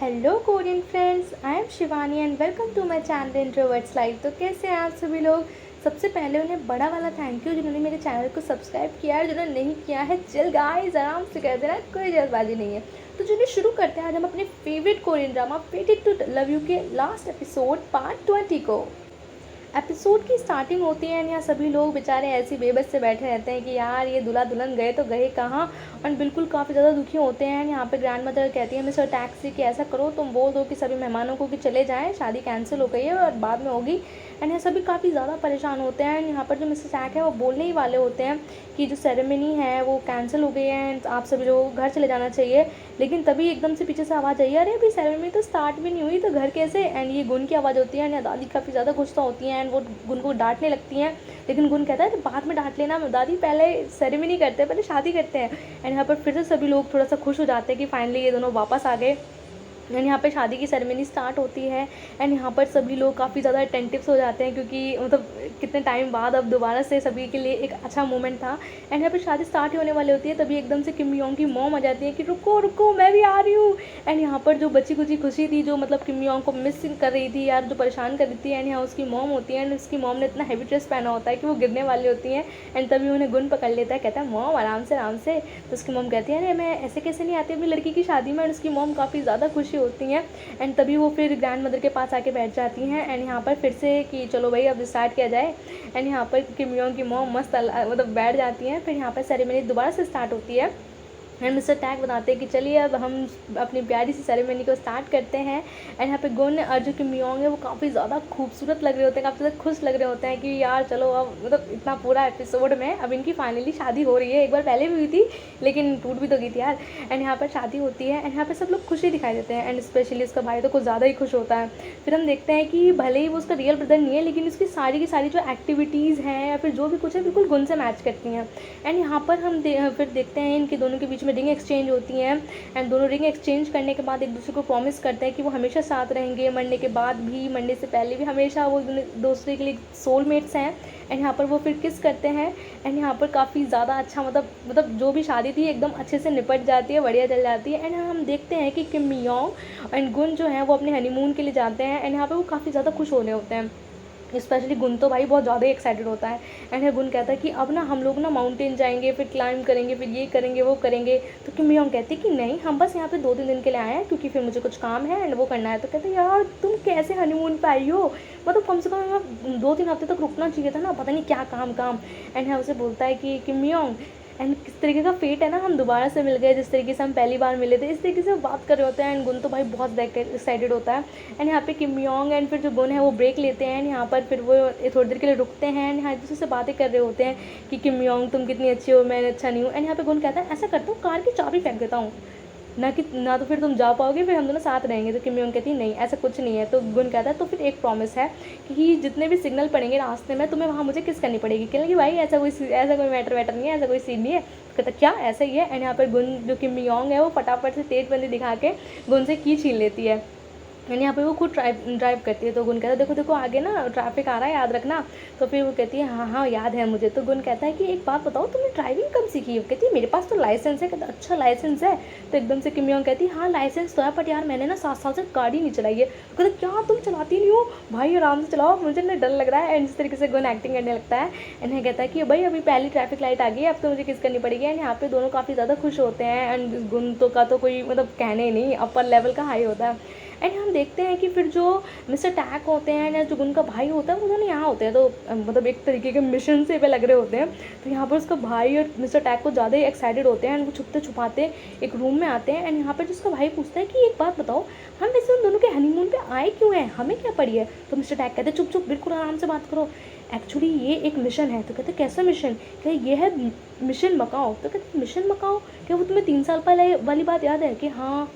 Hello Korean friends, I am Shivani and welcome to my channel introverts life. तो कैसे हैं आप सभी लोग। सबसे पहले उन्हें बड़ा वाला थैंक यू जिन्होंने मेरे चैनल को सब्सक्राइब किया है। जिन्होंने नहीं किया है चिल गाइस, आराम से कर देना, कोई जल्दबाजी नहीं है। तो चलिए शुरू करते हैं आज हम अपने favorite Korean drama fated to love you के लास्ट एपिसोड पार्ट 20 को। एपिसोड की स्टार्टिंग होती है, यहाँ सभी लोग बेचारे ऐसे बेबस से बैठे रहते हैं कि यार ये दूल्हा दुल्हन गए तो गए कहाँ, और बिल्कुल काफ़ी ज़्यादा दुखी होते हैं। यहाँ पे ग्रैंड मदर कहती है मिस्टर टैक्सी कि ऐसा करो, तुम बोल दो कि सभी मेहमानों को कि चले जाएं, शादी कैंसिल हो गई है और बाद में होगी। एंड यहाँ सभी काफ़ी ज़्यादा परेशान होते हैं। यहाँ पर जो मिस्टर टैक है वो बोलने ही वाले होते हैं कि जो सेरेमनी है वो कैंसिल हो गई है एंड आप सभी लोगों को घर चले जाना चाहिए। लेकिन तभी एकदम से पीछे से आवाज़ आई है, अरे अभी सेरेमनी तो स्टार्ट भी नहीं हुई तो घर कैसे। एंड ये गुन की आवाज़ होती है एंड दादी काफ़ी ज़्यादा गुस्सा होती हैं एंड वो गुन को डांटने लगती हैं। लेकिन गुन कहता है बाद में डांट लेना दादी, पहले सेरेमनी करते हैं, पहले शादी करते हैं। एंड यहाँ पर फिर से सभी लोग थोड़ा सा खुश हो जाते हैं कि फाइनली ये दोनों वापस आ गए। एंड यहाँ पे शादी की सेरेमनी स्टार्ट होती है एंड यहाँ पर सभी लोग काफ़ी ज़्यादा अटेंटिव्स हो जाते हैं क्योंकि मतलब कितने टाइम बाद अब दोबारा से सभी के लिए एक अच्छा मोमेंट था। एंड यहाँ पे शादी स्टार्ट होने वाली होती है, तभी एकदम से किम योंग की मॉम आ जाती है कि रुको रुको मैं भी आ रही हूँ। एंड यहाँ पर जो बच्ची कुछ खुशी थी, जो मतलब किम योंग को मिस कर रही थी यार, जो परेशान कर रही थी, एंड यहाँ उसकी मॉम होती है एंड उसकी मॉम ने इतना हैवी ड्रेस पहना होता है कि वो गिरने वाली होती हैं। एंड तभी उन्हें गुन पकड़ लेता है, कहता है मॉम आराम से आराम से। तो उसकी मॉम कहती है अरे मैं ऐसे कैसे नहीं आती अपनी लड़की की शादी में। एंड उसकी मॉम काफ़ी ज़्यादा खुशी होती हैं एंड तभी वो फिर ग्रैंड मदर के पास आके बैठ जाती हैं। एंड यहाँ पर फिर से कि चलो भाई अब स्टार्ट किया जाए। एंड यहाँ पर किम योंग की मॉम मस्त मतलब बैठ जाती हैं। फिर यहाँ पर सेरेमनी दोबारा से स्टार्ट होती है एंड मिस्टर टैग बताते हैं कि चलिए अब हम अपनी प्यारी सी सेरेमनी को स्टार्ट करते हैं। एंड यहाँ पे गुन और जो किम योंग है वो काफ़ी ज़्यादा खूबसूरत लग रहे होते हैं, काफ़ी ज़्यादा खुश लग रहे होते हैं कि यार चलो अब मतलब इतना पूरा एपिसोड में अब इनकी फाइनली शादी हो रही है। एक बार पहले भी हुई थी लेकिन टूट भी तो गई थी यार। एंड यहाँ पर शादी होती है एंड यहाँ पर सब लोग खुशी दिखाई देते हैं एंड स्पेशली उसका भाई तो कुछ ज़्यादा ही खुश होता है। फिर हम देखते हैं कि भले ही वो उसका रियल ब्रदर नहीं है लेकिन उसकी सारी की सारी जो एक्टिविटीज़ हैं या फिर जो भी कुछ है बिल्कुल गुन से मैच करती हैं। एंड यहाँ पर हम फिर देखते हैं इनके दोनों के बीच में रिंग एक्सचेंज होती हैं एंड दोनों रिंग एक्सचेंज करने के बाद एक दूसरे को प्रॉमिस करते हैं कि वो हमेशा साथ रहेंगे, मरने के बाद भी, मरने से पहले भी, हमेशा वो दूसरे के लिए सोलमेट्स हैं। एंड यहाँ पर वो फिर किस करते हैं एंड यहाँ पर काफ़ी ज़्यादा अच्छा मतलब जो भी शादी थी एकदम अच्छे से निपट जाती है, बढ़िया चल जाती है। एंड हम देखते हैं कि किम योंग एंड गुन जो है वो अपने हनीमून के लिए जाते हैं एंड यहाँ पर वो काफ़ी ज़्यादा खुश होने होते हैं। स्पेशली गुन तो भाई बहुत ज़्यादा एक्साइटेड होता है। एंड गुन कहता है कि अब ना हम लोग ना माउंटेन जाएंगे, फिर क्लाइंब करेंगे, फिर ये करेंगे वो करेंगे। तो किम योंग कहती है कि नहीं हम बस यहाँ पे 2-3 दिन के लिए आए हैं क्योंकि फिर मुझे कुछ काम है एंड वो करना है। तो कहते हैं यार तुम कैसे हनीमून पे आई हो, मतलब कम से कम 2-3 हफ्ते तक रुकना चाहिए था ना, पता नहीं क्या काम काम। एंड है उसे बोलता है कि किम योंग एंड किस तरीके का फेट है ना, हम दोबारा से मिल गए जिस तरीके से हम पहली बार मिले थे, इस तरीके से बात कर रहे होते हैं। एंड गुन तो भाई बहुत एक्साइटेड होता है। एंड यहाँ पे किम योंग एंड फिर जो गुन है वो ब्रेक लेते हैं एंड यहाँ पर फिर वो थोड़ी देर के लिए रुकते हैं एंड यहाँ एक दूसरे से बातें कर रहे होते हैं कि किम योंग तुम कितनी अच्छी हो, मैं अच्छा नहीं हूँ। एंड यहाँ पे गुन कहता है ऐसा करता हूँ कार की चाबी फेंक देता हूँ ना तो फिर तुम जा पाओगे, फिर हम दोनों साथ रहेंगे। तो किम योंग कहती है नहीं ऐसा कुछ नहीं है। तो गुन कहता है तो फिर एक प्रॉमिस है कि जितने भी सिग्नल पड़ेंगे रास्ते में तुम्हें वहाँ मुझे किस करनी पड़ेगी। कहने कि भाई ऐसा कोई मैटर नहीं है, ऐसा कोई सीन नहीं है। तो कहता क्या ऐसा ही है। एंड यहाँ पर गुन जो किम योंग है वो फटाफट से तेज बंदी दिखा के गुन से की छीन लेती है एंड यहाँ पे वो खुद ड्राइव करती है। तो गुन कहता है देखो देखो आगे ना ट्रैफिक आ रहा है, याद रखना। तो फिर वो कहती है हाँ हाँ याद है मुझे। तो गुन कहता है कि एक बात बताओ तुमने ड्राइविंग कब सीखी। वो कहती है मेरे पास तो लाइसेंस है। कहता अच्छा लाइसेंस है। तो एकदम से किम योंग कहती है हाँ लाइसेंस तो है बट यार मैंने ना 7 साल से गाड़ी नहीं चलाई है। तो कहता क्या तुम चलाती नहीं हो भाई, आराम से चलाओ, मुझे ना डर लग रहा है। एंड इस तरीके से गुन एक्टिंग करने लगता है एंड कहता है कि भाई अभी पहली ट्रैफिक लाइट आ गई है, अब तो मुझे किस करनी पड़ेगी। एंड यहाँ पे दोनों काफ़ी ज़्यादा खुश होते हैं एंड गुन तो का तो कोई मतलब कहने नहीं, अपर लेवल का हाई होता है। एंड हम देखते हैं कि फिर जो मिस्टर टैक होते हैं या जो गुन का भाई होता है वो दोनों यहाँ होते हैं। तो मतलब एक तरीके के मिशन से पे लग रहे होते हैं। तो यहाँ पर उसका भाई और मिस्टर टैक को ज़्यादा ही एक्साइटेड होते हैं एंड वो छुपते छुपाते एक रूम में आते हैं। एंड यहाँ पर जो उसका भाई पूछता है कि एक बात बताओ हम वैसे उन दोनों के हनीमून पे आए क्यों हैं, हमें क्या पड़ी है। तो मिस्टर टैक कहते हैं चुप चुप बिल्कुल आराम से बात करो, एक्चुअली ये एक मिशन है। तो कहते कैसा मिशन। क्या ये है मिशन मकाओ। तो कहते मिशन मकाओ, क्या वो तुम्हें 3 साल पहले वाली बात याद है कि हाँ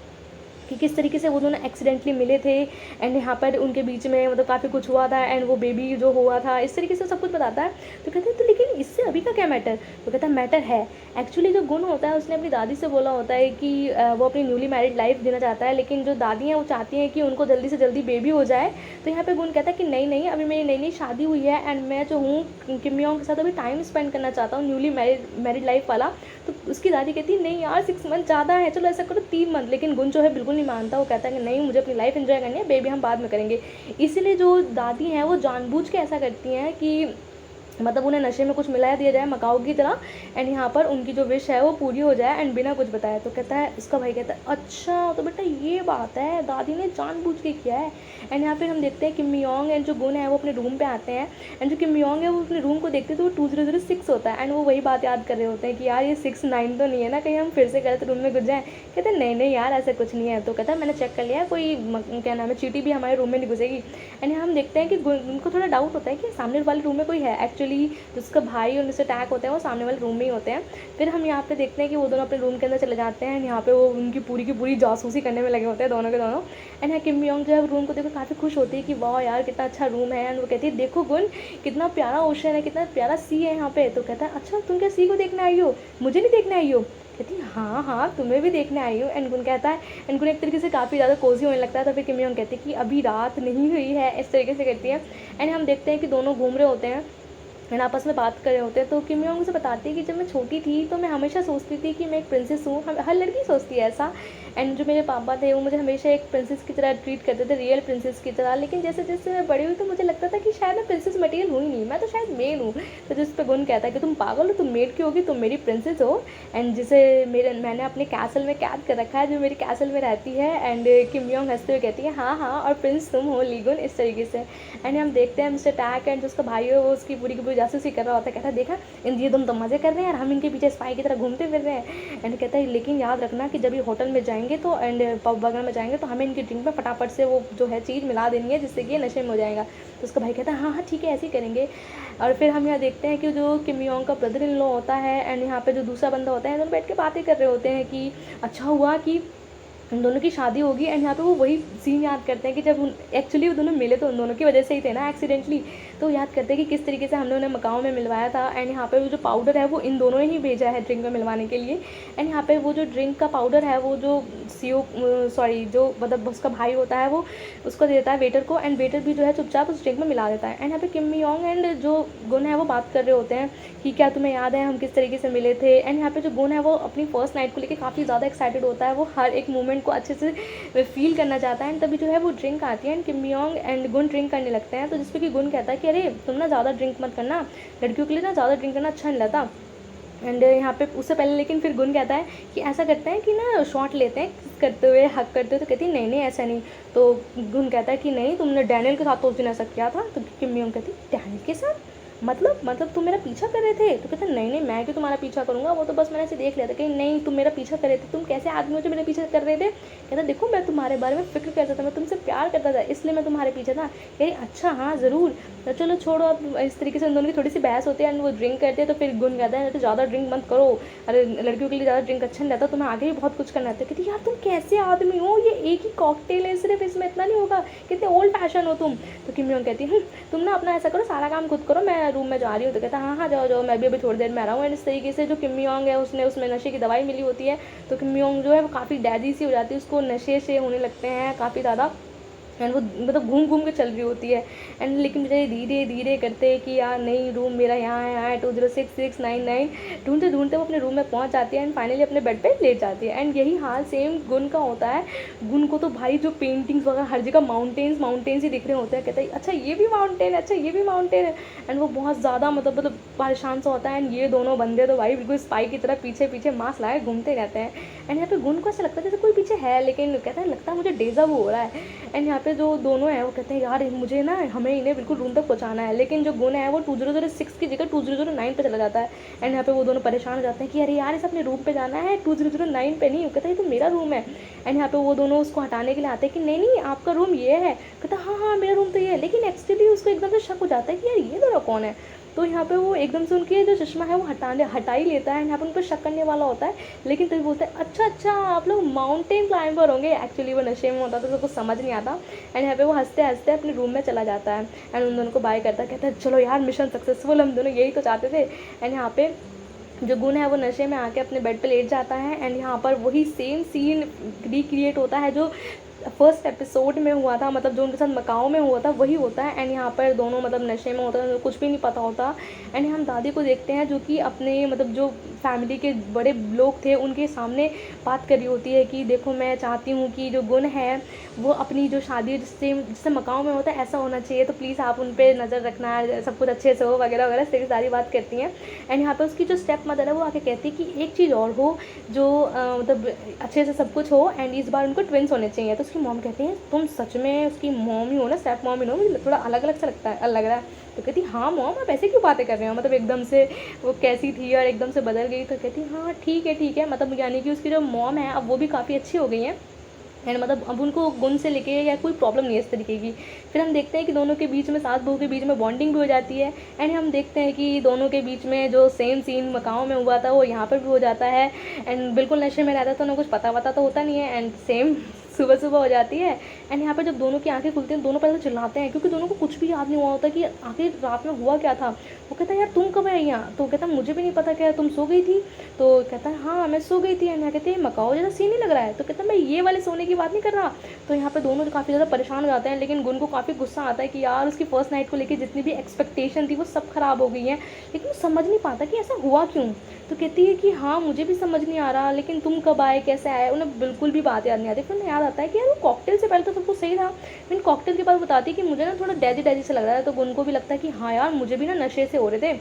कि किस तरीके से वो दोनों एक्सीडेंटली मिले थे एंड यहाँ पर उनके बीच में मतलब काफ़ी कुछ हुआ था एंड वो बेबी जो हुआ था, इस तरीके से सब कुछ बताता है। तो कहते हैं तो लेकिन इससे अभी का क्या मैटर। तो कहता है मैटर है। एक्चुअली जो गुण होता है उसने अपनी दादी से बोला होता है कि वो अपनी न्यूली मैरिड लाइफ देना चाहता है, लेकिन जो दादी हैं वो चाहती हैं कि उनको जल्दी से जल्दी बेबी हो जाए। तो यहाँ पे गुण कहता है कि नहीं नहीं अभी मेरी नई नई शादी हुई है एंड मैं जो हूँ किम योंग के साथ अभी टाइम स्पेंड करना चाहता हूँ, न्यूली मैरिड लाइफ वाला। तो उसकी दादी कहती है नहीं यार 6 मंथ ज़्यादा है, चलो ऐसा करो 3 मंथ। लेकिन गुण जो है बिल्कुल नहीं मानता, वो कहता है कि नहीं मुझे अपनी लाइफ एंजॉय करनी है, बेबी हम बाद में करेंगे। इसीलिए जो दादी हैं वो जानबूझ के ऐसा करती हैं कि मतलब उन्हें नशे में कुछ मिला दिया जाए मकाऊ की तरह, एंड यहाँ पर उनकी जो विश है वो पूरी हो जाए एंड बिना कुछ बताए। तो कहता है, उसका भाई कहता है अच्छा तो बेटा ये बात है, दादी ने जानबूझ के किया है। एंड यहाँ पे हम देखते हैं किम मियोंग एंड जो गुन है वो अपने रूम पे आते हैं, एंड जो किम मियोंग है वो अपने रूम को देखते हैं तो वो 2006 होता है, एंड वो वही बात याद कर रहे होते हैं कि यार ये 6-9 तो नहीं है ना, कहीं हम फिर से गलत रूम में घुस जाएँ। कहते हैं नहीं नहीं यार ऐसा कुछ नहीं है। तो कहता है मैंने चेक कर लिया है, कोई क्या नाम है चींटी भी हमारे रूम में नहीं घुसेगी। एंड यहाँ हम देखते हैं कि उनको थोड़ा डाउट होता है कि सामने वाले रूम में कोई है। एक्चुअली जिसका भाई और उनसे अटैक होते हैं वो सामने वाले रूम में ही होते हैं। फिर हम यहाँ पे देखते हैं कि वो दोनों अपने रूम के अंदर चले जाते हैं, यहाँ पे वो उनकी पूरी की पूरी जासूसी करने में लगे होते हैं दोनों के दोनों। एंड यहाँ किम मियोंग जो है रूम को देखो काफ़ी खुश होती है कि वाह यार कितना अच्छा रूम है। एंड वो कहती है देखो गुन कितना प्यारा ओशन है, कितना प्यारा सी है यहाँ पे। तो कहता है अच्छा तुम क्या सी को देखने आई हो, मुझे नहीं देखने आई हो। कहती है हाँ हाँ तुम्हें भी देखने आई हूँ। एंड गुन कहता है, एंड गुन एक तरीके से काफ़ी ज़्यादा कोजी होने लगता है। तो फिर किम मियोंग कहती है कि अभी रात नहीं हुई है, इस तरीके से कहती है। एंड हम देखते हैं कि दोनों घूम रहे होते हैं एंड आपस में बात कर रहे होते हैं। तो किम मियोंग से बताती है कि जब मैं छोटी थी तो मैं हमेशा सोचती थी कि मैं एक प्रिंसेस हूँ, हर लड़की सोचती है ऐसा। एंड जो मेरे पापा थे वो मुझे हमेशा एक प्रिंसेस की तरह ट्रीट करते थे, रियल प्रिंसेस की तरह। लेकिन जैसे जैसे मैं बड़ी हुई तो मुझे लगता था कि शायद मैं प्रिंसेस मटेरियल हुई नहीं, मैं तो शायद मेड हूँ। तो जिस पर गुन कहता है कि तुम पागल हो, तुम मेड की होगी, तुम मेरी प्रिंसेस हो। एंड जिसे मैंने अपने कैसल में कैद कर रखा है, जो मेरी कैसल में रहती है। एंड किम मियोंग हंसते हुए कहती है हाँ हाँ और प्रिंस तुम हो लीगुन, इस तरीके से। एंड हम देखते हैं मिस्टर टैक एंड जो उसका भाई है वो उसकी पूरी की पूरी जासूसी कर रहा होता है। कहता है देखा इन ये तुम तो मज़े कर रहे हैं यार, हम इनके पीछे स्पाई की तरह घूमते फिर रहे हैं। एंड कहता है लेकिन याद रखना कि जब ये होटल में जाएंगे तो एंड पब वगैरह में जाएंगे तो हमें इनकी ड्रिंक में फटाफट से वो जो है चीज़ मिला देनी है जिससे कि ये नशे में हो जाएगा। तो उसका भाई कहता है हाँ हाँ ठीक है ऐसे ही करेंगे। और फिर हम यहाँ देखते हैं कि जो किम मियोंग का ब्रदर इन लॉ होता है एंड यहाँ पे जो दूसरा बंदा होता है दोनों बैठ के बातें कर रहे होते हैं कि अच्छा हुआ कि उन दोनों की शादी होगी। एंड यहाँ पे वो वही सीन याद करते हैं कि जब एक्चुअली वो दोनों मिले तो उन दोनों की वजह से ही थे ना एक्सीडेंटली। तो याद करते हैं कि किस तरीके से हमने उन्हें मकाओ में मिलवाया था। एंड यहाँ पे वो जो पाउडर है वो इन दोनों ने ही भेजा है ड्रिंक में मिलवाने के लिए। एंड यहाँ पे वो जो ड्रिंक का पाउडर है वो जो जो मतलब उसका भाई होता है वो उसको देता है वेटर को, एंड वेटर भी जो है चुपचाप उस ड्रिंक में मिला देता है। एंड यहाँ पे किम मियोंग एंड जो गुन है वो बात कर रहे होते हैं कि क्या तुम्हें याद है हम किस तरीके से मिले थे। एंड यहाँ पे जो गुन है वो अपनी फर्स्ट नाइट को लेकर काफ़ी ज़्यादा एक्साइटेड होता है, वो हर एक मोमेंट को अच्छे से फील करना चाहता है। एंड तभी जो है वो ड्रिंक आती है एंड किम मियोंग एंड गुन ड्रिंक करने लगते हैं। तो जिसपे कि गुन कहता है कि अरे तुम ना ज़्यादा ड्रिंक मत करना, लड़कियों के लिए ना ज़्यादा ड्रिंक करना अच्छा नहीं लगता। एंड यहाँ पे उससे पहले लेकिन फिर गुन कहता है कि ऐसा करते हैं कि ना शॉट लेते हैं किस करते हुए हक करते हुए। तो कहती है नहीं नहीं ऐसा नहीं। तो गुन कहता है कि नहीं तुमने डैनियल के साथ तो उस दिन ऐसा किया था। तो किम मियोंग कहती है डैनियल के साथ मतलब तुम मेरा पीछा कर रहे थे। तो कहते नहीं नहीं मैं क्यों तुम्हारा पीछा करूँगा, वो तो बस मैंने ऐसे देख लिया था। कि नहीं तुम मेरा पीछा कर रहे थे, तुम कैसे आदमी हो जो मेरा पीछा कर रहे थे। कहता देखो मैं तुम्हारे बारे में फिक्र करता था, मैं तुमसे प्यार करता था इसलिए मैं तुम्हारे पीछे था। कह अच्छा हाँ ज़रूर। तो चलो छोड़ो अब, इस तरीके से उन दोनों की थोड़ी सी बहस होती है एंड वो ड्रिंक करते हैं। तो फिर गुन कहता है तो ज़्यादा ड्रिंक मत करो, अरे लड़कियों के लिए ज़्यादा ड्रिंक अच्छा नहीं रहता, तुम्हें आगे भी बहुत कुछ करना है। कहती यार तुम कैसे आदमी हो, ये एक ही कॉकटेल है सिर्फ, इसमें इतना नहीं होगा, कितने ओल्ड फैशन हो तुम। तो किम मियोंग कहती है तुम ना अपना ऐसा करो सारा काम खुद करो, मैं रूम में जा रही हूँ। तो कहता हाँ हाँ जाओ जाओ मैं भी अभी थोड़ी देर में आ रहा हूँ। एंड इस तरीके से जो किम मियोंग है उसने उसमें नशे की दवाई मिली होती है। तो किम मियोंग जो है वो काफ़ी डैजी सी हो जाती है, उसको नशे से होने लगते हैं काफ़ी ज़्यादा। एंड वो मतलब घूम घूम के चल रही होती है। एंड लेकिन बेचारे धीरे धीरे करते कि यार नहीं रूम मेरा यहाँ है, यहाँ 206699 ढूंढते ढूंढते वो अपने रूम में पहुँच जाती है एंड फाइनली अपने बेड पे लेट जाती है। एंड यही हाल सेम गुन का होता है। गुन को तो भाई जो पेंटिंग्स वगैरह हर जगह माउंटेन्स ही दिख रहे होते हैं। कहता है अच्छा ये भी माउंटेन है, अच्छा ये भी माउंटेन है। एंड वो बहुत ज़्यादा मतलब परेशान सा होता है। एंड ये दोनों बंदे तो भाई बिल्कुल स्पाई की तरह पीछे पीछे मास्क लगाए घूमते रहते हैं। एंड यहाँ पे गुन को ऐसा लगता है जैसे कोई पीछे है, लेकिन कहता है लगता है मुझे डेजा वो हो रहा है। एंड यहाँ पे जो दोनों हैं वो कहते हैं यार मुझे ना हमें इन्हें बिल्कुल रूम तक पहुँचाना है। लेकिन जो गुन है वो 2006 की जगह 2009 पे चला जाता है। एंड यहाँ पे वो दोनों परेशान हो जाते हैं कि अरे यार इस अपने रूम पे जाना है, 2009 पे नहीं। कहता है ये तो मेरा रूम है। एंड यहाँ पे वो दोनों उसको हटाने के लिए आते हैं कि नहीं नहीं आपका रूम ये है। कहता हाँ हाँ मेरा रूम तो ये है। लेकिन एक्चुअली उसको एकदम से शक हो जाता है कि यार ये दोनों कौन है। तो यहाँ पे वो एकदम से उनकी जो चश्मा है वो हटा ही लेता है। यहाँ पे उन पर शक करने वाला होता है, लेकिन तभी बोलता है अच्छा आप लोग माउंटेन क्लाइंबर होंगे। एक्चुअली वो नशे में होता था तो कुछ समझ नहीं आता। एंड यहाँ पे वो हंसते हंसते अपने रूम में चला जाता है एंड उन दोनों को बाय करता है। कहता है चलो यार मिशन सक्सेसफुल, हम दोनों यही तो चाहते थे। एंड यहाँ पे जो गुण है वो नशे में आके अपने बेड पे लेट जाता है एंड यहाँ पर वही सेम सीन रिक्रिएट होता है जो फर्स्ट एपिसोड में हुआ था, मतलब जो उनके साथ मकाओ में हुआ था वही होता है। एंड यहाँ पर दोनों मतलब नशे में होता है, उनको कुछ भी नहीं पता होता। एंड हम दादी को देखते हैं जो कि अपने मतलब जो फैमिली के बड़े लोग थे उनके सामने बात कर रही होती है कि देखो मैं चाहती हूँ कि जो गुण है वो अपनी जो शादी जिससे जिससे मकाओ में होता है ऐसा होना चाहिए, तो प्लीज़ आप उन पर नज़र रखना, सब कुछ अच्छे से हो वगैरह वगैरह से सारी बात करती हैं। एंड यहाँ पर उसकी जो स्टेप मदर है वो आके कहती है कि एक चीज़ और हो जो मतलब अच्छे से सब कुछ हो एंड इस बार उनको ट्विंस होने चाहिए। तो उसकी मॉम कहती है तुम सच में उसकी मॉम ही हो ना, स्टेप मॉम ही हो, मुझे थोड़ा अलग अलग सा लगता है, लग रहा है। तो कहती हाँ मॉम आप ऐसे क्यों बातें कर रहे हो, मतलब एकदम से वो कैसी थी और एकदम से बदल गई। तो कहती हाँ ठीक है, मतलब यानी कि उसकी जो मॉम है अब वो भी काफ़ी अच्छी हो गई हैं एंड मतलब अब उनको गुण से लेके या कोई प्रॉब्लम नहीं है इस तरीके की। फिर हम देखते हैं कि दोनों के बीच में, सास बहू के बीच में बॉन्डिंग भी हो जाती है एंड हम देखते हैं कि दोनों के बीच में जो सेम सीन मकाओ में हुआ था वो यहाँ पर भी हो जाता है। एंड बिल्कुल नशे में रहता है तो उन्हें कुछ पता वता तो होता नहीं है एंड सेम सुबह सुबह हो जाती है। एंड यहाँ पर जब दोनों की आंखें खुलती हैं दोनों पहले चिल्लाते हैं क्योंकि दोनों को कुछ भी याद नहीं हुआ होता कि आखिर रात में हुआ क्या था। वो कहता है यार तुम कब आई यहाँ, तो कहता मुझे भी नहीं पता, क्या तुम सो गई थी। तो कहता है हाँ मैं सो गई थी। एंड यहाँ कहते हैं मकाओ जैसा सीन नहीं लग रहा है, तो कहता है मैं ये वाले सोने की बात नहीं कर रहा। तो यहाँ पे दोनों काफ़ी ज़्यादा परेशान हो जाते हैं लेकिन गुन को काफ़ी गुस्सा आता है कि यार उसकी फर्स्ट नाइट को लेकर जितनी भी एक्सपेक्टेशन थी वो सब खराब हो गई हैं, लेकिन वो समझ नहीं पाता कि ऐसा हुआ क्यों। तो कहती है कि हाँ मुझे भी समझ नहीं आ रहा, लेकिन तुम कब आए कैसे आए, उन्हें बिल्कुल भी बात याद नहीं आती। फिर उन्हें याद आता है कि यार वो कॉकटेल से पहले तो सब कुछ सही था, लेकिन कॉकटेल के बाद बताती है कि मुझे ना थोड़ा डैजी डैजी से लग रहा है। तो गुन को भी लगता है कि हाँ यार मुझे भी ना नशे से हो रहे थे।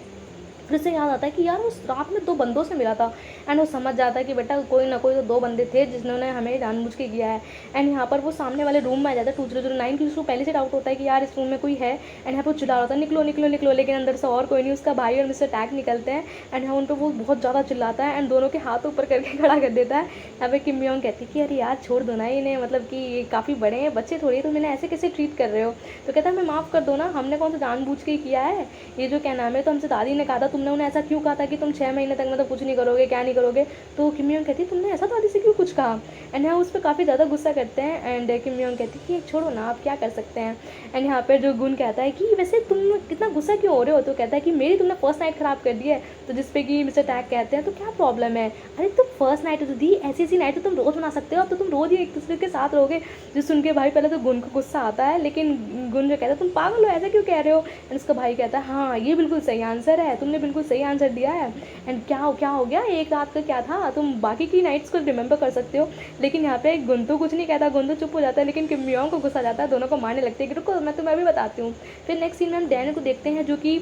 फिर से याद आता है कि यार उस रात में 2 बंदों से मिला था एंड वो समझ जाता है कि बेटा कोई ना कोई तो 2 बंदे थे जिन्होंने हमें जानबूझ के किया है। एंड यहाँ पर वो सामने वाले रूम में आ जाता है 2009 की, उसको पहले से डाउट होता है कि यार इस रूम में कोई है। एंड यहाँ पर चिल्ला रहा था निकलो निकलो निकलो, लेकिन अंदर से और कोई नहीं, उसका भाई और मिस्टर टैग निकलते हैं एंड यहाँ उन पर वो बहुत ज़्यादा चिल्लाता है एंड दोनों के हाथ ऊपर करके खड़ा कर देता है। यहाँ पे किम योंग कहती है कि अरे यार छोड़ दो ना इन्हें, मतलब कि ये काफ़ी बड़े हैं, बच्चे थोड़ी, तो मैंने ऐसे कैसे ट्रीट कर रहे हो। तो कहता है मैं माफ़ कर दो ना, हमने कौन सा जानबूझ के किया है, ये जो क्या नाम है, तो हमसे दादी ने कहा था, तुमने उन्हें ऐसा क्यों कहा था कि तुम 6 महीने तक मतलब कुछ नहीं करोगे, क्या नहीं करोगे। तो किम योंग कहती है तुमने ऐसा दादी से क्यों कुछ कहा। एंड यहाँ उस पर काफ़ी ज़्यादा गुस्सा करते हैं एंड किम योंग कहती है कि छोड़ो ना आप क्या कर सकते हैं। एंड यहाँ पर जो गुन कहता है कि वैसे तुम कितना गुस्सा क्यों हो रहे हो। तो कहता है कि मेरी तुमने फर्स्ट नाइट ख़राब कर दी है। तो जिसपे कि मिस्टर टैग कहते हैं तो क्या प्रॉब्लम है, अरे तुम फर्स्ट नाइट तो दी, ऐसी ऐसी नाइट तो तुम रोज़ बना सकते हो, अब तो तुम रोज़ ही एक दूसरे के साथ रहोगे। जो सुन के भाई पहले तो गुन को गुस्सा आता है, लेकिन गुन जो कहता है तुम पागल हो ऐसा क्यों कह रहे हो। एंड उसका भाई कहता है हाँ ये बिल्कुल सही आंसर है, तुमने बिल्कुल सही आंसर दिया है। एंड क्या हो गया, एक रात का क्या था, तुम बाकी की नाइट्स को रिमेंबर कर सकते हो। लेकिन यहाँ पे गुन तो कुछ नहीं कहता, गुन तो चुप हो जाता है, लेकिन किम योंग को गुस्सा जाता है, दोनों को मारने लगते हैं कि रुको मैं तुम्हें अभी बताती हूँ। फिर नेक्स्ट सीन में हम डैन को देखते हैं जो कि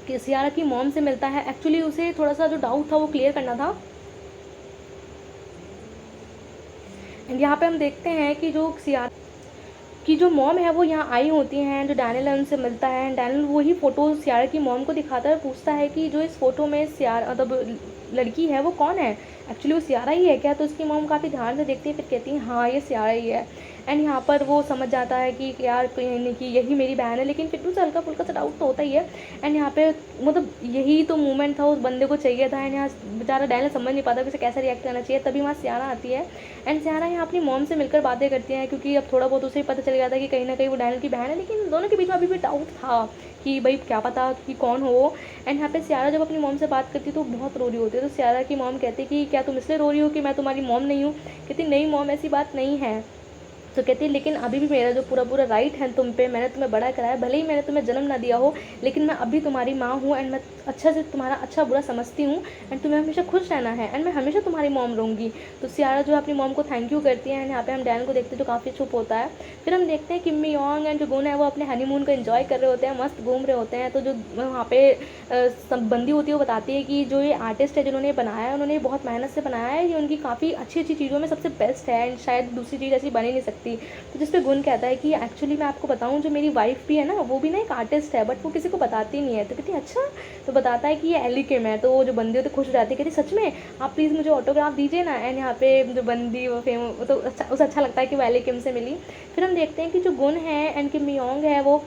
सियारा की मॉम से मिलता है। एक्चुअली उसे थोड़ा सा जो डाउट था वो क्लियर करना था। एंड यहाँ पे हम देखते हैं कि जो सियारा की जो मॉम है वो यहाँ आई होती हैं, जो डैनियल है उनसे मिलता है। डैनियल वही फ़ोटो सियारा की मॉम को दिखाता है, पूछता है कि जो इस फ़ोटो में सियारा मतलब लड़की है वो कौन है, एक्चुअली वो सियारा ही है क्या। तो उसकी मॉम काफ़ी ध्यान से देखती है, फिर कहती है हाँ ये सियारा ही है। एंड यहाँ पर वो समझ जाता है कि यार कि यही मेरी बहन है, लेकिन फिर भी उसे हल्का फुल्का सा डाउट तो होता ही है। एंड यहाँ पे मतलब यही तो मोमेंट था, उस बंदे को चाहिए था। एंड यहाँ बेचारा डैनियल समझ नहीं पाता कि उसे कैसे रिएक्ट करना चाहिए, तभी वहाँ सियारा आती है। एंड सियारा यहाँ अपनी मॉम से मिलकर बातें करती हैं क्योंकि अब थोड़ा बहुत उसे ही पता चल गया था कि कहीं ना कहीं वो डैनियल की बहन है, लेकिन दोनों के बीच में अभी भी डाउट था कि भाई क्या पता कि कौन हो वो। एंड यहाँ पे सियारा जब अपनी मॉम से बात करती है तो बहुत रो रही होती है। तो सियारा की मॉम कहती है कि क्या तुम इसलिए रो रही हो कि मैं तुम्हारी मॉम नहीं हूँ। कहती नहीं मॉम ऐसी बात नहीं है। तो कहती है लेकिन अभी भी मेरा जो पूरा पूरा राइट है तुम पे, मैंने तुम्हें बड़ा कराया, भले ही मैंने तुम्हें जन्म ना दिया हो, लेकिन मैं अभी तुम्हारी माँ हूँ एंड मैं अच्छा से तुम्हारा अच्छा बुरा समझती हूँ एंड तुम्हें हमेशा खुश रहना है एंड मैं हमेशा तुम्हारी मॉम रहूँगी। तो सियारा जो अपनी मॉम को थैंक यू करती है एंड यहाँ पे हम डैन को देखते हैं जो काफ़ी चुप होता है। फिर हम देखते हैं किम योंग एंड जो गुन है वो अपने हनीमून को एंजॉय कर रहे होते हैं, मस्त घूम रहे होते हैं। तो जो वहाँ पे बंदी होती है वो बताती है कि जो ये आर्टिस्ट है जिन्होंने बनाया है उन्होंने बहुत मेहनत से बनाया है, ये उनकी काफ़ी अच्छी अच्छी चीज़ों में सबसे बेस्ट है एंड शायद दूसरी चीज़ ऐसी बन ही नहीं सकती। तो जिस पे गुन कहता है कि एक्चुअली मैं आपको बताऊं जो मेरी वाइफ भी है ना वो भी ना एक आर्टिस्ट है, बट वो किसी को बताती नहीं है। तो कहती अच्छा, तो बताता है कि ये एली किम है। तो जो बंदी होती है खुश हो जाती है, कहती सच में आप प्लीज़ मुझे ऑटोग्राफ दीजिए ना। एंड यहाँ पे जो बंदी वो तो उसे अच्छा लगता है कि वो एली किम से मिली। फिर हम देखते हैं कि जो गुन है एंड किम योंग है वो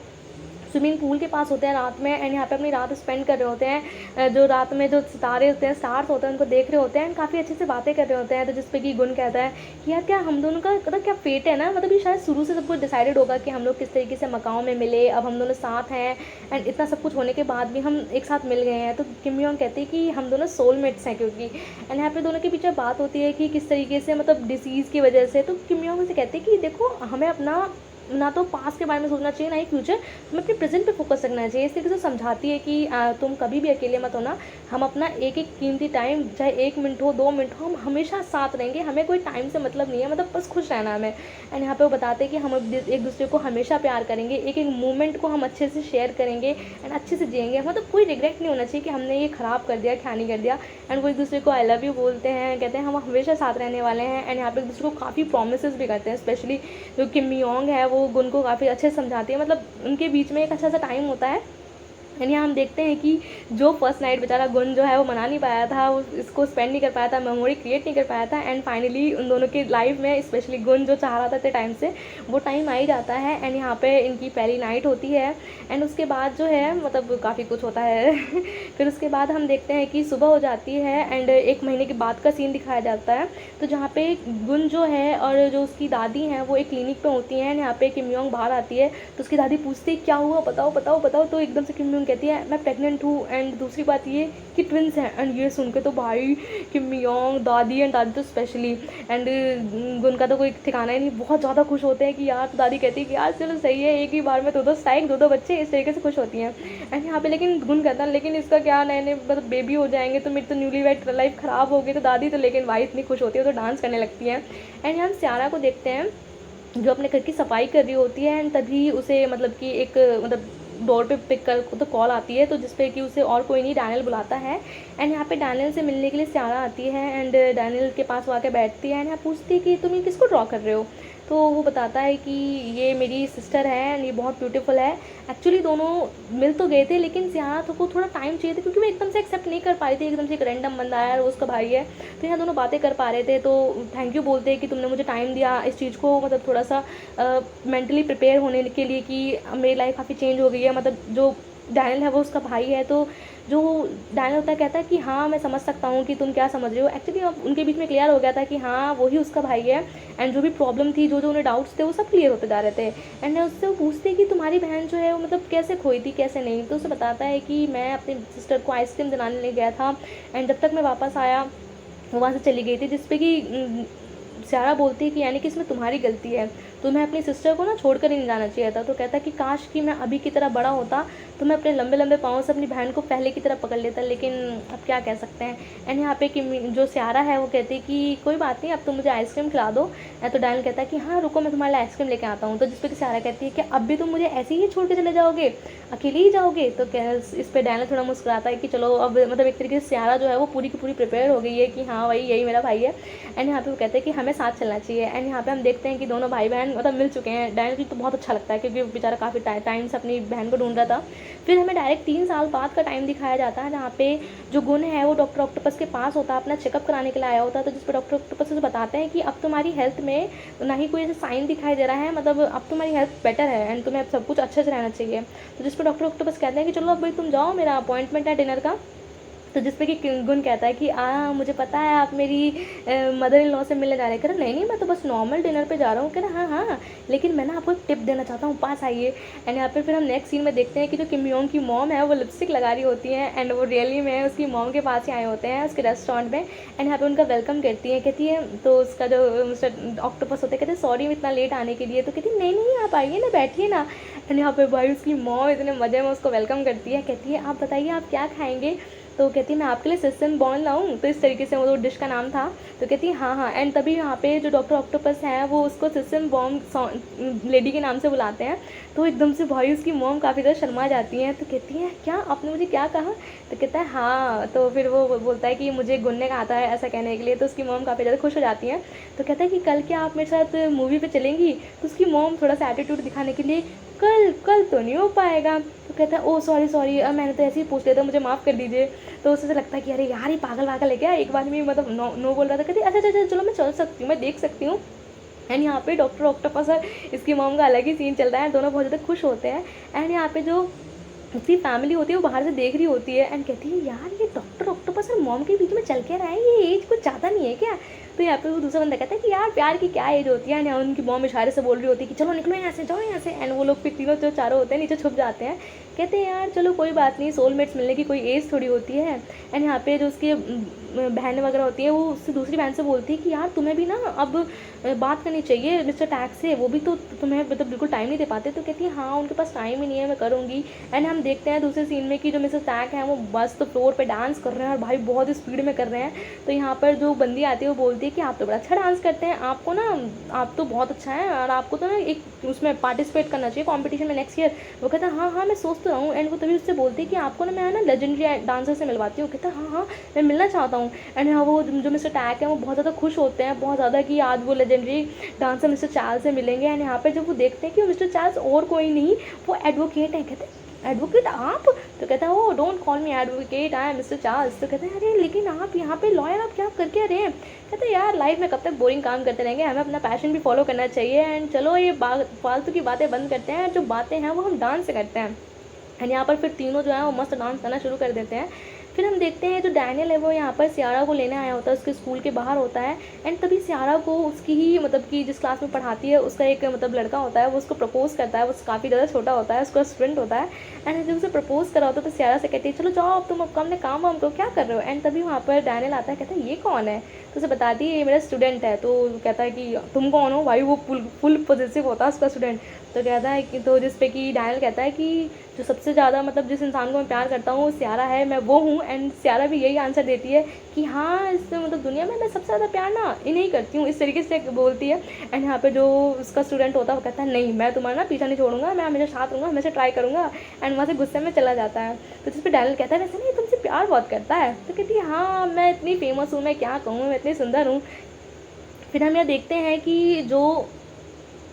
स्विमिंग पूल के पास होते हैं रात में, एंड यहाँ पे अपनी रात स्पेंड कर रहे होते हैं। जो रात में जो सितारे होते हैं, स्टार्स होते हैं, उनको देख रहे होते हैं, एंड काफ़ी अच्छे से बातें कर रहे होते हैं। तो जिस पे कि गुन कहता है कि यार क्या हम दोनों का मतलब क्या फेट है ना, मतलब ये शायद शुरू से सब कुछ डिसाइडेड होगा कि हम लोग किस तरीके से मकाओ में मिले, अब हम दोनों साथ हैं, एंड इतना सब कुछ होने के बाद भी हम एक साथ मिल गए हैं। तो किम योंग कहते हैं कि हम दोनों सोलमेट्स हैं, क्योंकि एंड यहाँ पे दोनों के पीछे बात होती है कि किस तरीके से मतलब डिसीज़ की वजह से। तो किम योंग से कहते हैं कि देखो हमें अपना ना तो पास्ट के बारे में सोचना चाहिए ना ही फ्यूचर, हमें अपने प्रेजेंट पे फोकस रखना चाहिए। इस तरीके से समझाती है कि तुम कभी भी अकेले मत होना, हम अपना एक एक कीमती टाइम, चाहे 1 मिनट हो 2 मिनट हो, हम हमेशा साथ रहेंगे, हमें कोई टाइम से मतलब नहीं है, मतलब बस खुश रहना हमें। एंड यहाँ पे वो बताते हैं कि हम एक दूसरे को हमेशा प्यार करेंगे, एक एक मोमेंट को हम अच्छे से शेयर करेंगे एंड अच्छे से जिएंगे, मतलब कोई रिग्रेट नहीं होना चाहिए कि हमने ये ख़राब कर दिया, क्या नहीं कर दिया। एंड वो एक दूसरे को आई लव यू बोलते हैं, कहते हैं हम हमेशा साथ रहने वाले हैं। एंड यहाँ पे एक दूसरे को काफ़ी प्रोमिस भी करते हैं, स्पेशली जो किम योंग है वो गुन को काफ़ी अच्छे से समझाती है, मतलब उनके बीच में एक अच्छा सा टाइम होता है। यानी हम देखते हैं कि जो फर्स्ट नाइट बेचारा गुन जो है वो मना नहीं पाया था, वो इसको स्पेंड नहीं कर पाया था, मेमोरी क्रिएट नहीं कर पाया था, एंड फाइनली उन दोनों की लाइफ में स्पेशली गुन जो चाह रहा था इतने टाइम से, वो टाइम आ ही जाता है। एंड यहाँ पे इनकी पहली नाइट होती है, एंड उसके बाद जो है मतलब काफ़ी कुछ होता है फिर उसके बाद हम देखते हैं कि सुबह हो जाती है, एंड 1 महीने के बाद का सीन दिखाया जाता है। तो जहाँ पे गुन जो है और जो उसकी दादी हैं वो एक क्लिनिक पे होती हैं, यहाँ पे किम योंग बाहर आती है, तो उसकी दादी पूछती है क्या हुआ, बताओ बताओ बताओ। तो एकदम से किम योंग कहती है मैं प्रेग्नेंट हूँ, एंड दूसरी बात ये कि ट्विंस हैं। एंड ये सुन के तो भाई किम योंग दादी एंड दादी तो स्पेशली, एंड गुन का तो कोई ठिकाना ही नहीं, बहुत ज़्यादा खुश होते हैं कि यार, तो दादी कहती है कि यार चलो सही है, एक ही बार में दो स्ट्राइक, दो बच्चे, इस तरीके से खुश होती हैं। एंड यहाँ पे लेकिन गुन कहता है लेकिन इसका क्या, नए नए मतलब बेबी हो जाएंगे तो मेरी तो न्यूली वेड लाइफ ख़राब होगी। तो दादी तो लेकिन भाई इतनी खुश होती है, तो डांस करने लगती है। एंड हम स्यारा को देखते हैं जो अपने घर की सफाई कर रही होती है, एंड तभी उसे मतलब कि एक मतलब डोर पे पिक कर तो कॉल आती है, तो जिसपे कि उसे और कोई नहीं डैनियल बुलाता है। एंड यहाँ पे डैनियल से मिलने के लिए स्यारा आती है, एंड डैनियल के पास वो आके बैठती है, एंड यहाँ पूछती है कि तुम ये किसको ड्रॉ कर रहे हो। तो वो बताता है कि ये मेरी सिस्टर है एंड ये बहुत ब्यूटीफुल है। एक्चुअली दोनों मिल तो गए थे, लेकिन स्यारा को थोड़ा टाइम चाहिए था, क्योंकि वो एकदम से एक्सेप्ट नहीं कर पा रही थी, एकदम से एक रैंडम बंदा आया और उसका भाई है। तो यहाँ दोनों बातें कर पा रहे थे, तो थैंक यू बोलते हैं कि तुमने मुझे टाइम दिया इस चीज़ को, मतलब थोड़ा सा मेंटली प्रिपेयर होने के लिए कि मेरी लाइफ काफ़ी चेंज हो गई है। मतलब जो डैनियल है वो उसका भाई है, तो जो डैनियल होता है कहता है कि हाँ मैं समझ सकता हूँ कि तुम क्या समझ रहे हो। एक्चुअली अब उनके बीच में क्लियर हो गया था कि हाँ वही उसका भाई है, एंड जो भी प्रॉब्लम थी, जो जो उन्हें डाउट्स थे, वो सब क्लियर होते जा रहे थे। एंड उससे वो पूछते कि तुम्हारी बहन जो है वो मतलब कैसे खोई थी, कैसे नहीं। तो उसे बताता है कि मैं अपनी सिस्टर को आइसक्रीम दिलाने ले गया था, एंड जब तक मैं वापस आया वो वहाँ से चली गई थी, जिसपे कि स्यारा बोलती है कि यानी कि इसमें तुम्हारी गलती है, तुम्हें अपनी सिस्टर को ना छोड़कर ही नहीं जाना चाहिए था। तो कहता है कि काश कि मैं अभी की तरह बड़ा होता तो मैं अपने लंबे लंबे पाँव से अपनी बहन को पहले की तरह पकड़ लेता, लेकिन अब क्या कह सकते हैं। एंड यहाँ पे कि जो स्यारा है वो कहती है कि कोई बात नहीं, अब तुम मुझे आइसक्रीम खिला दो। तो डैनियल कहता है कि हाँ रुको मैं तुम्हारे लिए आइसक्रीम लेके आता हूँ। तो जिस पर कि स्यारा कहती है कि अब भी तुम मुझे ऐसे ही छोड़ के चले जाओगे, अकेले ही जाओगे। तो इस पर डैनियल थोड़ा मुस्कुराता है कि चलो अब मतलब एक तरीके से स्यारा जो है वो पूरी की पूरी प्रिपेयर हो गई है कि हाँ भाई यही मेरा भाई है। एंड यहाँ पे वो कहते हैं कि हमें साथ चलना चाहिए। एंड यहाँ पे हम देखते हैं कि दोनों भाई बहन मतलब मिल चुके हैं। डैनियल को तो बहुत अच्छा लगता है क्योंकि वो बेचारा काफ़ी टाइम से अपनी बहन को ढूंढ रहा था। फिर हमें डायरेक्ट 3 साल बाद का टाइम दिखाया जाता है, जहाँ पे जो गुन है वो डॉक्टर ऑक्टोपस के पास होता है, अपना चेकअप कराने के लिए आया होता है। तो जिस पर डॉक्टर ऑक्टोपस से बताते हैं कि अब तुम्हारी हेल्थ में ना ही कोई ऐसा साइन दिखाई दे रहा है, मतलब अब तुम्हारी हेल्थ बेटर है एंड तुम्हें अब सब कुछ अच्छे से रहना चाहिए। तो जिस पर डॉक्टर ऑक्टोपस कहते हैं कि चलो अब भाई तुम जाओ, मेरा अपॉइंटमेंट है डिनर का। तो जिस पे कि गुन कहता है कि मुझे पता है आप मेरी मदर इन लॉ से मिलने जा रहे हैं। कह रहा नहीं मैं तो बस नॉर्मल डिनर पे जा रहा हूँ। कह रहा हाँ लेकिन मैं ना आपको एक टिप देना चाहता हूँ, पास आइए। एंड यहाँ पे फिर हम नेक्स्ट सीन में देखते हैं कि जो किम योंग की मॉम है वो लिपस्टिक लगा रही होती है, एंड वो रियली में उसकी मॉम के पास ही आए होते हैं उसके रेस्टोरेंट में। एंड यहाँ पे उनका वेलकम करती है, कहती है तो उसका जो मिस्टर ऑक्टोपस होते हैं कहते हैं सॉरी इतना लेट आने के लिए। तो कहती है नहीं आप आइए ना, बैठिए ना। एंड यहाँ पे भाई उसकी मॉम इतने मज़े में उसको वेलकम करती है, कहती है आप बताइए आप क्या खाएंगे। तो कहती है मैं आपके लिए सिसम बॉन लाऊं। तो इस तरीके से वो डिश का नाम था। तो कहती है हाँ। एंड तभी यहाँ पे जो डॉक्टर ऑक्टोपस हैं वो उसको सिसम बॉम लेडी के नाम से बुलाते हैं। तो एकदम से भाई उसकी मॉम काफ़ी ज़्यादा शर्मा जाती हैं। तो कहती है क्या आपने मुझे क्या कहा। तो कहता है हाँ। तो फिर वो बोलता है कि मुझे गुन ने कहा था ऐसा कहने के लिए। तो उसकी मॉम काफ़ी ज़्यादा खुश हो जाती हैं। तो कहता है कि कल क्या आप मेरे साथ मूवी पे चलेंगी। तो उसकी मॉम थोड़ा सा एटीट्यूड दिखाने के लिए कल तो नहीं हो पाएगा। तो कहता है ओ सॉरी मैंने तो ऐसे ही पूछ लिया था, मुझे माफ़ कर दीजिए। तो उससे लगता है कि अरे यार ये पागल है क्या, एक बार में मतलब नो बोल रहा था। कहती अच्छा चलो मैं चल सकती हूँ, मैं देख सकती हूँ। एंड यहाँ पे डॉक्टर ऑक्टोपस और इसकी मॉम का अलग ही सीन चल रहा है, दोनों बहुत ज़्यादा खुश होते हैं। एंड यहाँ पे जो उसकी फैमिली होती है वो बाहर से देख रही होती है एंड कहती है यार ये डॉक्टर ऑक्टोपस और मॉम के बीच में चल क्या रहा है, ये एज कुछ ज़्यादा नहीं है क्या। तो यहाँ पे वो दूसरा बंदा कहता है कि यार प्यार की क्या एज होती है। एंड उनकी मॉम इशारे से बोल रही होती है कि चलो निकलो यहाँ से, जाओ यहाँ से। एंड वो लोग फिर तीनों जो चारों होते हैं नीचे छुप जाते हैं, कहते हैं यार चलो कोई बात नहीं, सोलमेट्स मिलने की कोई एज थोड़ी होती है। एंड यहाँ पे जो उसकी बहन वगैरह होती है वो उससे दूसरी बहन से बोलती है कि यार तुम्हें भी ना अब बात करनी चाहिए मिस्टर टैग से, वो भी तो तुम्हें मतलब बिल्कुल टाइम नहीं दे पाते। तो कहती है हाँ उनके पास टाइम ही नहीं है, मैं करूँगी। एंड हम देखते हैं दूसरे सीन में कि जो मिस्टर टैग हैं वो बस तो फ्लोर पे डांस कर रहे हैं और भाई बहुत स्पीड में कर रहे हैं। तो यहाँ पर जो बंदी आती है वो बोलती है कि आप तो बड़ा अच्छा डांस करते हैं, आपको ना आप तो बहुत अच्छा है और आपको तो ना एक उसमें पार्टिसिपेट करना चाहिए कॉम्पिटिशन में नेक्स्ट ईयर। वो कहता है हाँ हाँ मैं सोच तो रहा हूँ। एंड वो तभी उससे बोलती है कि आपको ना मैं ना लेजेंडरी डांसर से मिलवाती हूँ। कहता है हाँ हाँ मैं मिलना चाहता हूँ। एंड हाँ वो जो मिस्टर टैग है वो बहुत ज़्यादा खुश होते हैं, बहुत ज़्यादा कि आज वो लेजेंडरी डांसर मिस्टर चार्ल्स से मिलेंगे। एंड यहाँ पर जब वो देखते हैं कि वो मिस्टर चार्ल्स और कोई नहीं वो एडवोकेट है। कहते हैं एडवोकेट आप? तो कहता है oh don't call me advocate, I am mister Charles. तो कहते हैं अरे लेकिन आप यहाँ पे लॉयर, आप क्या कर रहे हैं। कहते हैं यार लाइफ में कब तक बोरिंग काम करते रहेंगे, हमें अपना पैशन भी फॉलो करना चाहिए। एंड चलो ये फालतू की बातें बंद करते हैं, जो बातें हैं वो हम डांस से करते हैं। एंड यहाँ पर फिर तीनों जो है वो मस्त डांस करना शुरू कर देते हैं। फिर हम देखते हैं जो डैनियल है वो यहाँ पर सियारा को लेने आया होता है, उसके स्कूल के बाहर होता है। एंड तभी सियारा को उसकी ही मतलब कि जिस क्लास में पढ़ाती है उसका एक मतलब लड़का होता है, वो उसको प्रपोज करता है। वो काफ़ी ज़्यादा छोटा होता है, उसका स्टूडेंट होता है। एंड जब उसे प्रपोज करा होता है तो सियारा से कहती है चलो जाओ अब तुम अब अपने काम वाम करो, क्या कर रहे हो। एंड तभी वहाँ पर डैनियल आता है, कहता है ये कौन है। तो उसे बताती है ये मेरा स्टूडेंट है। तो कहता है कि तुम कौन हो भाई, वो फुल पॉजिटिव होता है उसका स्टूडेंट। तो कहता है कि तो जिस पे कि डैनियल कहता है कि जो सबसे ज़्यादा मतलब जिस इंसान को मैं प्यार करता हूँ वो सियारा है, मैं वो हूँ। एंड सियारा भी यही आंसर देती है कि हाँ इससे मतलब दुनिया में मैं सबसे ज़्यादा प्यार ना इन्हीं करती हूँ, इस तरीके से बोलती है। एंड यहाँ पे जो उसका स्टूडेंट होता है वो कहता है नहीं मैं तुम्हारा ना पीछा नहीं छोड़ूंगा, मैं हमेशा साथ रहूँगा, हमेशा ट्राई करूँगा। एंड वहाँ से गुस्से में चला जाता है। तो जिस पर डैनियल कहता है वैसे नहीं तुमसे प्यार बहुत करता है। तो कहती है हाँ मैं इतनी फेमस हूँ, मैं क्या कहूँ, मैं इतनी सुंदर हूँ। फिर हम यह देखते हैं कि जो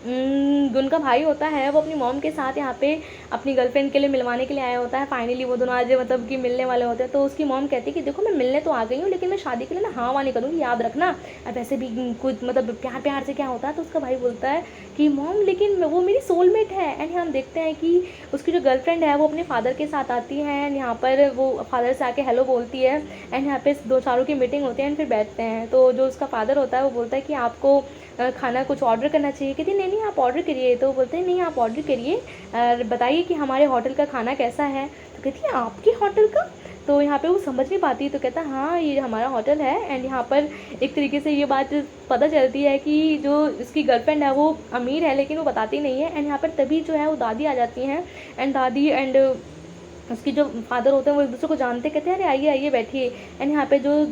गुन का भाई होता है वो अपनी मॉम के साथ यहाँ पे अपनी गर्लफ्रेंड के लिए मिलवाने के लिए आया होता है। फाइनली वो दोनों आज मतलब कि मिलने वाले होते हैं। तो उसकी मॉम कहती है कि देखो मैं मिलने तो आ गई हूँ लेकिन मैं शादी के लिए ना हाँ वाह नहीं करूँगी, याद रखना। अब वैसे भी कुछ मतलब प्यार प्यार से क्या होता है। तो उसका भाई बोलता है कि मॉम लेकिन वो मेरी सोलमेट है। एंड हम देखते हैं कि उसकी जो गर्लफ्रेंड है वो अपने फादर के साथ आती है। एंड यहाँ पर वो फादर से आके हेलो बोलती है। एंड यहाँ पे दो चारों की मीटिंग होती है एंड फिर बैठते हैं। तो जो उसका फादर होता है वो बोलता है कि आपको खाना कुछ ऑर्डर करना चाहिए। कहती नहीं नहीं आप ऑर्डर करिए। तो बोलते हैं नहीं आप ऑर्डर करिए और बताइए कि हमारे होटल का खाना कैसा है। तो कहती है आपके होटल का। तो यहाँ पे वो समझ नहीं पाती। तो कहता हाँ ये हमारा होटल है। एंड यहाँ पर एक तरीके से ये बात पता चलती है कि जो इसकी गर्लफ्रेंड है वो अमीर है लेकिन वो बताती नहीं है। एंड यहाँ पर तभी जो है वो दादी आ जाती हैं। एंड दादी एंड उसकी जो फादर होते हैं वो एक दूसरे को जानते, कहते हैं अरे आइए आइए बैठिए। एंड यहाँ पे जो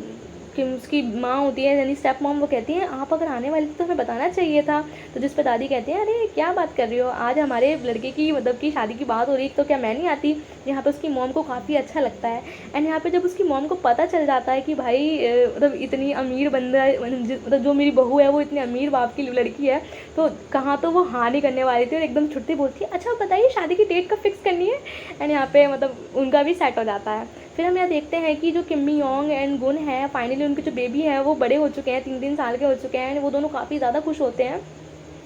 कि उसकी माँ होती है यानी स्टेप मॉम वो कहती हैं आप अगर आने वाली थी तो हमें बताना चाहिए था। तो जिस पर दादी कहती हैं अरे क्या बात कर रही हो, आज हमारे लड़के की मतलब की शादी की बात हो रही तो क्या मैं नहीं आती। यहाँ पे उसकी मॉम को काफ़ी अच्छा लगता है। एंड यहाँ पे जब उसकी मॉम को पता चल जाता है कि भाई मतलब इतनी अमीर बंदा मतलब जो मेरी बहू है वो इतनी अमीर बाप की लड़की है, तो कहाँ तो वो हाँ नहीं करने वाली थी और एकदम छुट्टी बोलती है अच्छा बताइए शादी की डेट कब फिक्स करनी है। एंड यहाँ पे मतलब उनका भी सेट हो जाता है। फिर हम यहाँ देखते हैं कि जो किम्मी योंग एंड गुन है फाइनली उनके जो बेबी है वो बड़े हो चुके हैं, 3-3 साल के हो चुके हैं। वो दोनों काफ़ी ज़्यादा खुश होते हैं।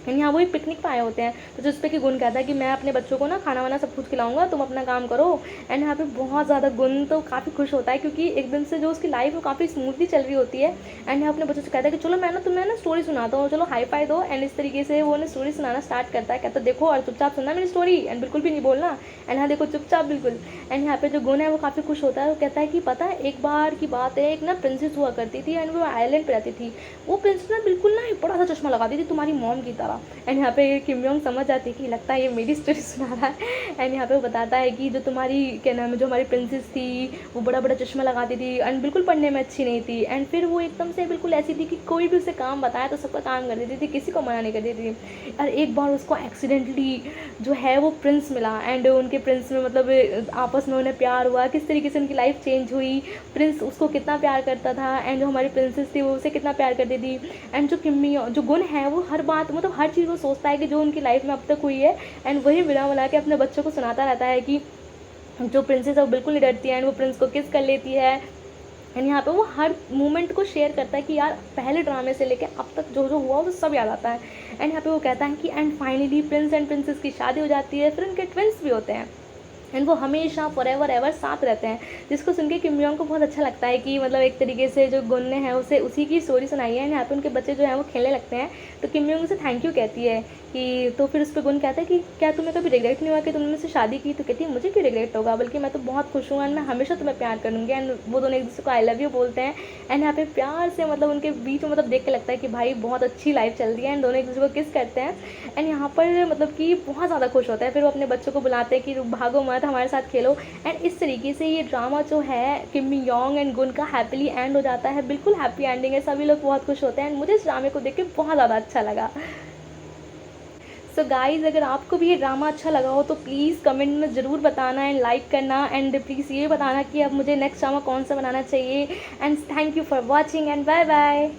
एंड यहाँ वो एक पिकनिक पे आए होते हैं। तो जिस पे कि गुन कहता है कि मैं अपने बच्चों को ना खाना वाना सब कुछ खिलाऊंगा, तुम अपना काम करो। एंड यहाँ पे बहुत ज़्यादा गुन तो काफ़ी खुश होता है क्योंकि एकदम से जो उसकी लाइफ वो काफ़ी स्मूथली चल रही होती है। एंड यहाँ अपने बच्चों से कहता है कि चलो मैं ना तुम्हें ना स्टोरी सुनाता हूँ, चलो हाई फाई दो। एंड इस तरीके से वो ना स्टोरी सुनाना स्टार्ट करता है। कहता है देखो और चुपचाप सुनना मेरी स्टोरी एंड बिल्कुल भी नहीं बोलना। एंड हाँ देखो चुपचाप बिल्कुल। एंड यहाँ पे जो गुन है वो काफ़ी खुश होता है। वो कहता है कि पता है एक बार की बात है, एक ना प्रिंसेस हुआ करती थी एंड वो आयरलैंड पर रहती थी। वो प्रिंसेस ना बिल्कुल ना एक बड़ा सा चश्मा लगाती थी तुम्हारी मॉम की तरह। एंड यहाँ पे किम योंग समझ जाती है कि लगता है ये मेरी स्टोरी सुना रहा है। एंड यहाँ पे वो बताता है कि जो तुम्हारी क्या नाम है जो हमारी प्रिंसेस थी वो बड़ा बड़ा चश्मा लगाती थी एंड बिल्कुल पढ़ने में अच्छी नहीं थी। एंड फिर वो एकदम से बिल्कुल ऐसी थी कि कोई भी उसे काम बताया तो सबका काम कर देती थी, किसी को मना नहीं कर देती थी। और एक बार उसको एक्सीडेंटली जो है वो प्रिंस मिला एंड उनके प्रिंस में मतलब आपस में उन्हें प्यार हुआ, किस तरीके से उनकी लाइफ चेंज हुई, प्रिंस उसको कितना प्यार करता था एंड जो हमारी प्रिंसेस थी वो उसे कितना प्यार करती थी। एंड जो किम्मी जो गुन है वो हर बात मतलब हर चीज़ वो सोचता है कि जो उनकी लाइफ में अब तक हुई है एंड वही मिला मिला के अपने बच्चों को सुनाता रहता है कि जो प्रिंसेस है वो बिल्कुल नहीं डरती है एंड वो प्रिंस को किस कर लेती है एंड यहाँ पे वो हर मोमेंट को शेयर करता है कि यार पहले ड्रामे से लेके अब तक जो जो हुआ वो सब याद आता है। एंड यहाँ पे वो कहता है कि and finally Prince and princess की शादी हो जाती है, फिर उनके ट्विंस भी होते हैं एंड वो हमेशा फॉरएवर एवर साथ रहते हैं। जिसको सुन के किम यंग को बहुत अच्छा लगता है कि मतलब एक तरीके से जो गुन ने है उसे उसी की स्टोरी सुनाई है एंड यहाँ पे उनके बच्चे जो हैं वो खेलने लगते हैं। तो किम यंग उसे थैंक यू कहती है कि तो फिर उस पर गुन कहता है कि क्या तुम्हें कभी रिग्रेट नहीं हुआ कि तुमने मुझसे शादी की? तो कहती है मुझे क्यों रिग्रेट होगा, बल्कि मैं तो बहुत खुश हूँ एंड मैं हमेशा तुम्हें प्यार करूँगी। एंड वो दोनों एक दूसरे को आई लव यू बोलते हैं एंड यहाँ पे प्यार से मतलब उनके बीच में मतलब देख के लगता है कि भाई बहुत अच्छी लाइफ चल रही है एंड दोनों एक दूसरे को किस करते हैं। एंड यहाँ पर मतलब कि बहुत ज़्यादा खुश होता है। फिर वो अपने बच्चों को बुलाते हैं कि भागो मत, हमारे साथ खेलो। एंड इस तरीके से ये ड्रामा जो है किम यंग एंड गुन का हैप्पीली एंड हो जाता है। बिल्कुल हैप्पी एंडिंग है, सभी लोग बहुत खुश होते हैं एंड मुझे इस ड्रामे को देख के बहुत ज़्यादा अच्छा लगा। सो गाइज़, अगर आपको भी ये ड्रामा अच्छा लगा हो तो प्लीज़ कमेंट में ज़रूर बताना एंड लाइक करना एंड प्लीज़ ये बताना कि अब मुझे नेक्स्ट ड्रामा कौन सा बनाना चाहिए। And thank you for watching and bye bye.